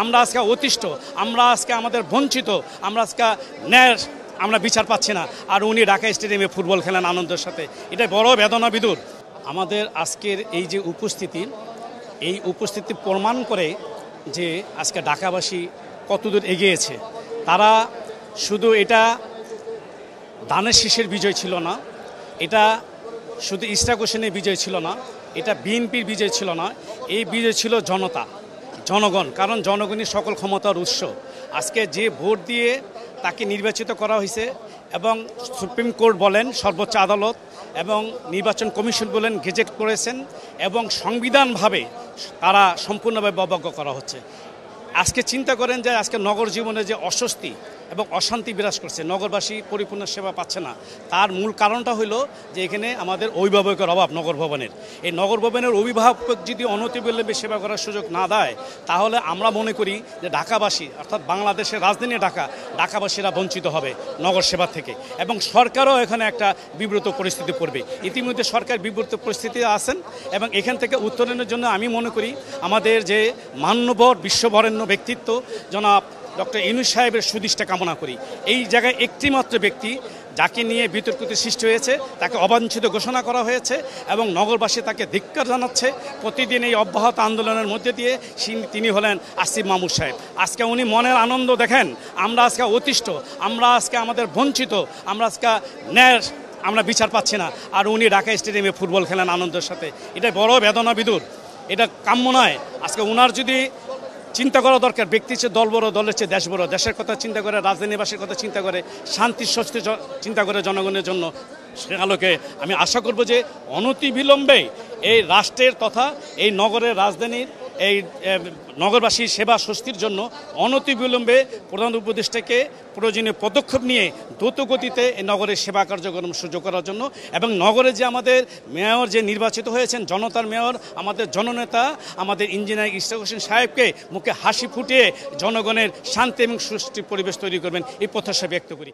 আমরা আজকে অতিষ্ঠ, আমরা আজকে আমাদের বঞ্চিত, আমরা আজকে ন্যায় আমরা বিচার পাচ্ছি না। আর উনি ঢাকা স্টেডিয়ামে ফুটবল খেলেন আনন্দের সাথে, এটা বড় বেদনা বিদুর। আমাদের আজকের এই যে উপস্থিতি প্রমাণ করে যে আজকে ঢাকাবাসী কতদূর এগিয়েছে। তারা শুধু এটা ধানের শীষের বিজয় ছিল না, এটা শুধু ইশরাক হোসেনের বিজয় ছিল না, এটা বিএনপির বিজয় ছিল না, এই বিজয় ছিল জনগণ। কারণ জনগণই সকল ক্ষমতার উৎস। আজকে যে ভোট দিয়ে তাকে নির্বাচিত করা হয়েছে এবং সুপ্রিম কোর্ট বলেন, সর্বোচ্চ আদালত এবং নির্বাচন কমিশন বলেন গেজেট করেছেন এবং সংবিধানভাবে তারা সম্পূর্ণভাবে অবজ্ঞ করা হচ্ছে। আজকে চিন্তা করেন যে আজকে নগর জীবনে যে অস্বস্তি এবং অশান্তি বিরাজ করছে, নগরবাসী পরিপূর্ণ সেবা পাচ্ছে না, তার মূল কারণটা হলো যে এখানে আমাদের অভিভাবকের অভাব। নগর ভবনের এই নগর ভবনের অভিভাবক যদি অনতিবিলম্বে সেবা করার সুযোগ না দেয়, তাহলে আমরা মনে করি যে ঢাকাবাসী অর্থাৎ বাংলাদেশের রাজধানী ঢাকাবাসীরা বঞ্চিত হবে নগর সেবা থেকে এবং সরকারও এখানে একটা বিব্রত পরিস্থিতি পড়বে। ইতিমধ্যে সরকার বিব্রত পরিস্থিতি আছেন এবং এখান থেকে উত্তরণের জন্য আমি মনে করি আমাদের যে মান্যবর বিশ্ববরেণ্য ব্যক্তিত্ব জনাব ডক্টর ইউনূস সাহেবের সুদৃষ্টি কামনা করি। এই জায়গায় একটিমাত্র ব্যক্তি যাকে নিয়ে বিতর্কিত সৃষ্টি হয়েছে, তাকে অবাঞ্ছিত ঘোষণা করা হয়েছে এবং নগরবাসী তাকে ধিক্কার জানাচ্ছে। প্রতিদিন এই অব্যাহত আন্দোলনের মধ্যে দিয়ে তিনি হলেন আসিফ মাহমুদ সাহেব। আজকে উনি মনের আনন্দ দেখেন, আমরা আজকে অতিষ্ঠ, আমরা আজকে আমাদের বঞ্চিত, আমরা আজকে ন্যায় আমরা বিচার পাচ্ছি না। আর উনি ঢাকা স্টেডিয়ামে ফুটবল খেলেন আনন্দের সাথে, এটা বড় বেদনা বিদুর, এটা কাম্য নয়। আজকে ওনার যদি চিন্তা করা দরকার, ব্যক্তির চেয়ে দল বড়, দলের চেয়ে দেশ বড়, দেশের কথা চিন্তা করে, রাজধানীবাসীর কথা চিন্তা করে, শান্তি স্বস্তি চিন্তা করে জনগণের জন্য। সে আলোকে আমি আশা করব যে অনতিবিলম্বে এই রাষ্ট্রের তথা এই নগরের রাজধানীর এই নগরবাসীর সেবা স্বস্তির জন্য অনতিবিলম্বে প্রধান উপদেষ্টাকে প্রয়োজনীয় পদক্ষেপ নিয়ে দ্রুত গতিতে এই নগরের সেবা কার্যক্রম সুযোগ করার জন্য এবং নগরে যে আমাদের মেয়র যে নির্বাচিত হয়েছেন, জনতার মেয়র, আমাদের জননেতা, আমাদের ইঞ্জিনিয়ার ইশরাক হোসেন সাহেবকে মুখে হাসি ফুটিয়ে জনগণের শান্তি এবং সুষ্ঠু পরিবেশ তৈরি করবেন, এই প্রত্যাশা ব্যক্ত করি।